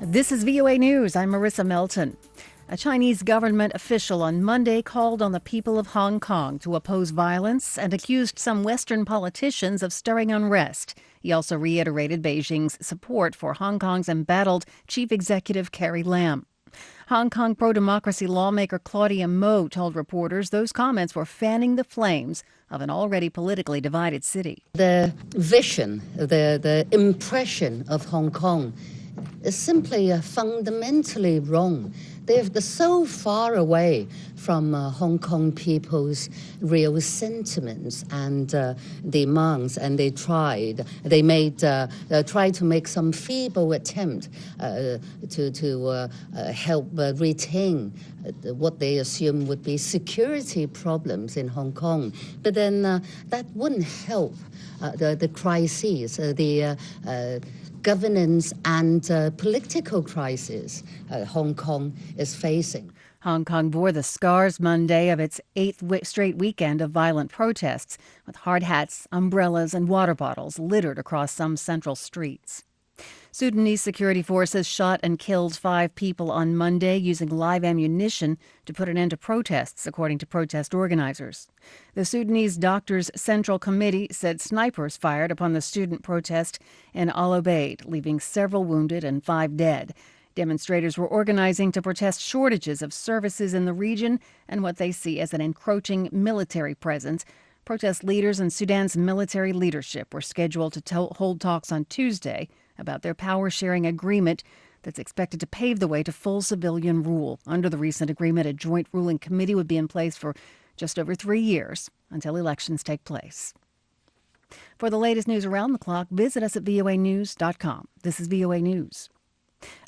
This is VOA News. I'm Marissa Melton. A Chinese government official on Monday called on the people of Hong Kong to oppose violence and accused some Western politicians of stirring unrest. He also reiterated Beijing's support for Hong Kong's embattled chief executive Carrie Lam. Hong Kong pro-democracy lawmaker Claudia Mo told reporters those comments were fanning the flames of an already politically divided city. The vision, the impression of Hong Kong is simply fundamentally wrong. They're so far away from Hong Kong people's real sentiments and demands, and they tried to make some feeble attempt to help retain what they assume would be security problems in Hong Kong. But then that wouldn't help the crises, the governance and political crisis Hong Kong is facing. Hong Kong bore the scars Monday of its eighth straight weekend of violent protests, with hard hats, umbrellas, and water bottles littered across some central streets. Sudanese security forces shot and killed 5 people on Monday using live ammunition to put an end to protests, according to protest organizers. The Sudanese Doctors Central Committee said snipers fired upon the student protest in Al Obeid, leaving several wounded and 5 dead. Demonstrators were organizing to protest shortages of services in the region and what they see as an encroaching military presence. Protest leaders and Sudan's military leadership were scheduled to hold talks on Tuesday about their power-sharing agreement that's expected to pave the way to full civilian rule. Under the recent agreement, a joint ruling committee would be in place for just over 3 years until elections take place. For the latest news around the clock, visit us at voanews.com. This is VOA News.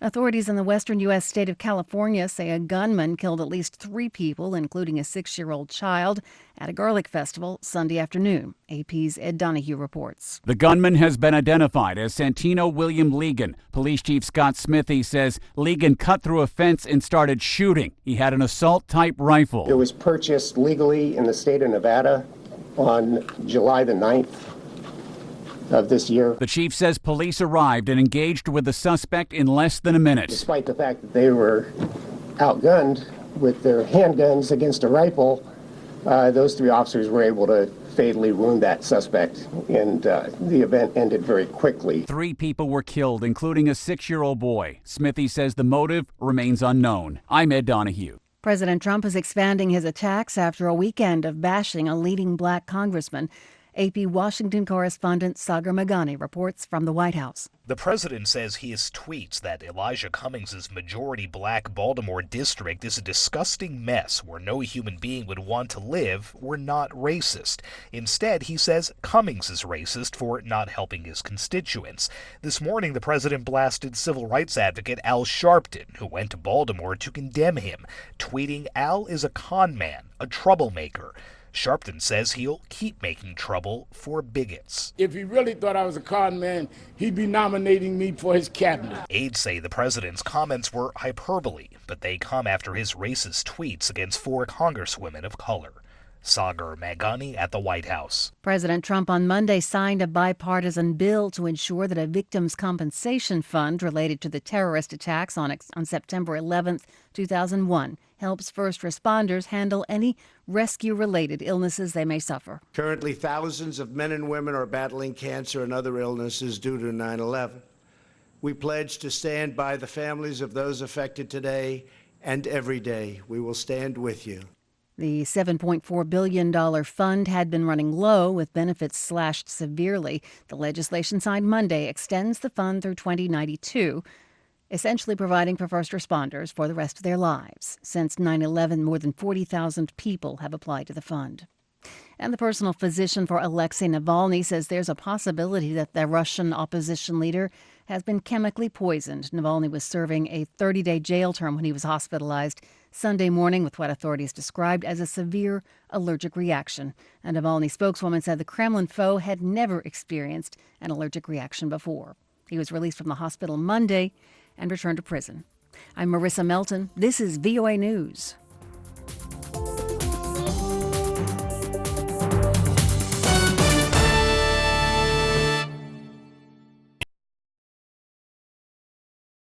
Authorities in the western U.S. state of California say a gunman killed at least 3 people, including a 6-year-old child, at a garlic festival Sunday afternoon. AP's Ed Donahue reports. The gunman has been identified as Santino William Legan. Police Chief Scott Smithy says Legan cut through a fence and started shooting. He had an assault-type rifle. It was purchased legally in the state of Nevada on July the 9th. Of this year. The chief says police arrived and engaged with the suspect in less than a minute. Despite the fact that they were outgunned with their handguns against a rifle, those 3 officers were able to fatally wound that suspect, and the event ended very quickly. 3 people were killed, including a 6-year-old boy. Smithy says the motive remains unknown. I'm Ed Donahue. President Trump is expanding his attacks after a weekend of bashing a leading black congressman. AP Washington correspondent Sagar Meghani reports from the White House. The president says his tweets that Elijah Cummings' majority black Baltimore district is a disgusting mess where no human being would want to live were not racist. Instead, he says Cummings is racist for not helping his constituents. This morning, the president blasted civil rights advocate Al Sharpton, who went to Baltimore to condemn him, tweeting, "Al is a con man, a troublemaker." Sharpton says he'll keep making trouble for bigots. If he really thought I was a con man, he'd be nominating me for his cabinet. Aides say the president's comments were hyperbole, but they come after his racist tweets against 4 congresswomen of color. Sagar Meghani at the White House. President Trump on Monday signed a bipartisan bill to ensure that a victims' compensation fund related to the terrorist attacks on September 11, 2001, helps first responders handle any rescue-related illnesses they may suffer. Currently, thousands of men and women are battling cancer and other illnesses due to 9/11. We pledge to stand by the families of those affected today and every day. We will stand with you. The $7.4 billion fund had been running low, with benefits slashed severely. The legislation signed Monday extends the fund through 2092, essentially providing for first responders for the rest of their lives. Since 9/11, more than 40,000 people have applied to the fund. And the personal physician for Alexei Navalny says there's a possibility that the Russian opposition leader has been chemically poisoned. Navalny was serving a 30-day jail term when he was hospitalized Sunday morning with what authorities described as a severe allergic reaction. A Navalny spokeswoman said the Kremlin foe had never experienced an allergic reaction before. He was released from the hospital Monday and returned to prison. I'm Marissa Melton. This is VOA News.